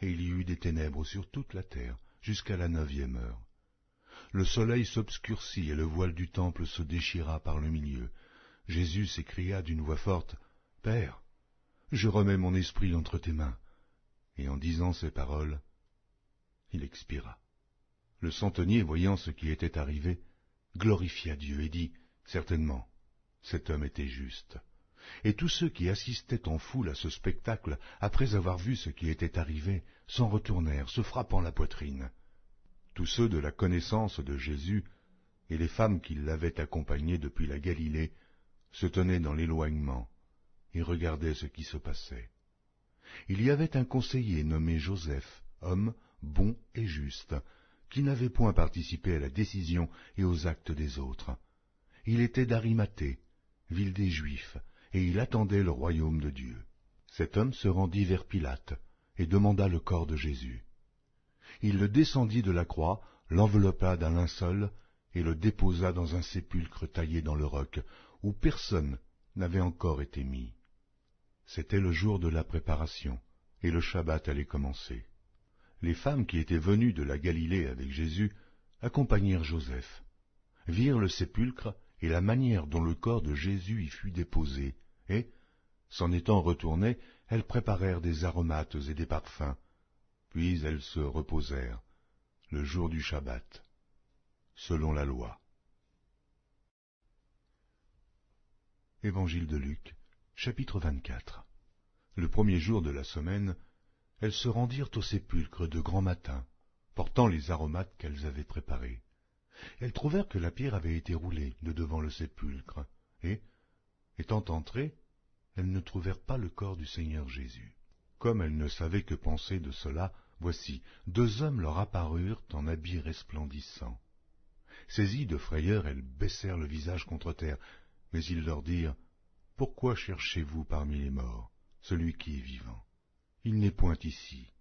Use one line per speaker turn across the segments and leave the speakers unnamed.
et il y eut des ténèbres sur toute la terre, jusqu'à la 9e heure. Le soleil s'obscurcit et le voile du temple se déchira par le milieu. Jésus s'écria d'une voix forte, « Père, je remets mon esprit entre tes mains. » Et en disant ces paroles, il expira. Le centenier, voyant ce qui était arrivé, glorifia Dieu et dit, « Certainement, cet homme était juste. » Et tous ceux qui assistaient en foule à ce spectacle, après avoir vu ce qui était arrivé, s'en retournèrent, se frappant la poitrine. Tous ceux de la connaissance de Jésus et les femmes qui l'avaient accompagné depuis la Galilée se tenaient dans l'éloignement et regardaient ce qui se passait. Il y avait un conseiller nommé Joseph, homme bon et juste, qui n'avait point participé à la décision et aux actes des autres. Il était d'Arimathée, ville des Juifs, et il attendait le royaume de Dieu. Cet homme se rendit vers Pilate et demanda le corps de Jésus. Il le descendit de la croix, l'enveloppa d'un linceul et le déposa dans un sépulcre taillé dans le roc, où personne n'avait encore été mis. C'était le jour de la préparation, et le Shabbat allait commencer. Les femmes qui étaient venues de la Galilée avec Jésus accompagnèrent Joseph, virent le sépulcre et la manière dont le corps de Jésus y fut déposé, et, s'en étant retournées, elles préparèrent des aromates et des parfums, puis elles se reposèrent, le jour du Shabbat, selon la loi. Évangile de Luc, chapitre 24. Le premier jour de la semaine, elles se rendirent au sépulcre de grand matin, portant les aromates qu'elles avaient préparés. Elles trouvèrent que la pierre avait été roulée de devant le sépulcre, et, étant entrées, elles ne trouvèrent pas le corps du Seigneur Jésus. Comme elles ne savaient que penser de cela, voici, 2 hommes leur apparurent en habits resplendissants. Saisies de frayeur, elles baissèrent le visage contre terre, mais ils leur dirent, « Pourquoi cherchez-vous parmi les morts celui qui est vivant? Il n'est point ici,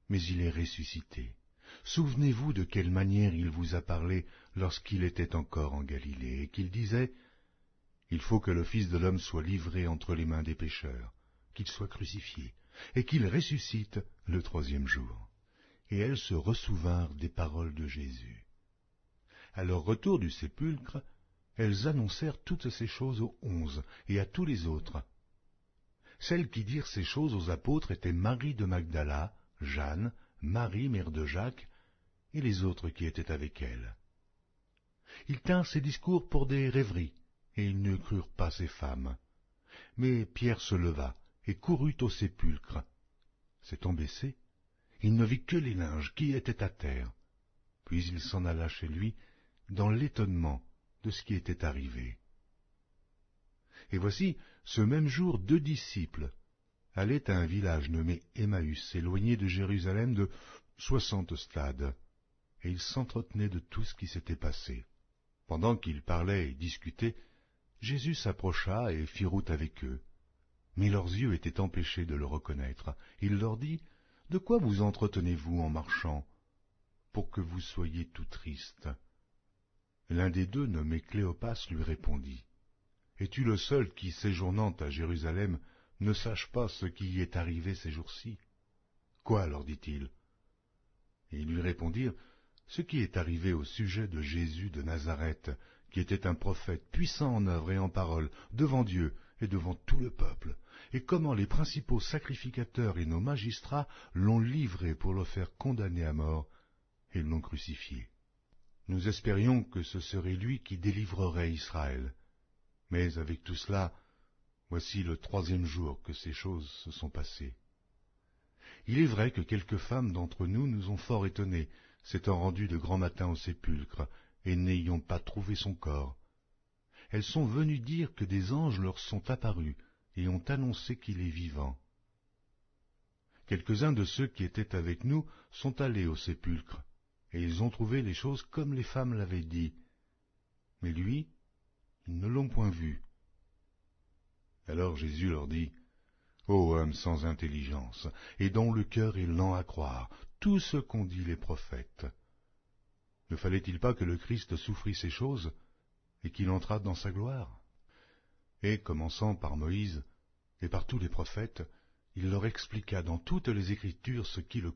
mais il est ressuscité. Souvenez-vous de quelle manière il vous a parlé lorsqu'il était encore en Galilée, et qu'il disait, « Il faut que le Fils de l'homme soit livré entre les mains des pécheurs, qu'il soit crucifié, et qu'il ressuscite le 3e jour. » Et elles se ressouvinrent des paroles de Jésus. À leur retour du sépulcre, elles annoncèrent toutes ces choses aux 11 et à tous les autres. Celles qui dirent ces choses aux apôtres étaient Marie de Magdala, Jeanne, Marie, mère de Jacques, et les autres qui étaient avec elle. Ils tinrent ces discours pour des rêveries, et ils ne crurent pas ces femmes. Mais Pierre se leva et courut au sépulcre. S'étant baissé, il ne vit que les linges qui étaient à terre. Puis il s'en alla chez lui dans l'étonnement de ce qui était arrivé. Et voici, ce même jour, 2 disciples allaient à un village nommé Emmaüs, éloigné de Jérusalem de 60 stades, et ils s'entretenaient de tout ce qui s'était passé. Pendant qu'ils parlaient et discutaient, Jésus s'approcha et fit route avec eux. Mais leurs yeux étaient empêchés de le reconnaître. Il leur dit, « De quoi vous entretenez-vous en marchant, pour que vous soyez tout tristes ?» L'un des 2, nommé Cléopas, lui répondit, « Es-tu le seul qui, séjournant à Jérusalem, ne sache pas ce qui y est arrivé ces jours-ci » ? « Quoi, leur dit-il. Et ils lui répondirent, « Ce qui est arrivé au sujet de Jésus de Nazareth, qui était un prophète puissant en œuvre et en parole, devant Dieu et devant tout le peuple, et comment les principaux sacrificateurs et nos magistrats l'ont livré pour le faire condamner à mort, et l'ont crucifié. Nous espérions que ce serait lui qui délivrerait Israël. Mais avec tout cela, voici le 3e jour que ces choses se sont passées. Il est vrai que quelques femmes d'entre nous ont fort étonnés, s'étant rendues de grand matin au sépulcre, et n'ayant pas trouvé son corps. Elles sont venues dire que des anges leur sont apparus, et ont annoncé qu'il est vivant. Quelques-uns de ceux qui étaient avec nous sont allés au sépulcre, et ils ont trouvé les choses comme les femmes l'avaient dit. Mais lui, ils ne l'ont point vu. Alors Jésus leur dit, « Ô homme sans intelligence, et dont le cœur est lent à croire tout ce qu'ont dit les prophètes. Ne fallait-il pas que le Christ souffrît ces choses, et qu'il entrât dans sa gloire ?» Et, commençant par Moïse et par tous les prophètes, il leur expliqua dans toutes les Écritures ce qui le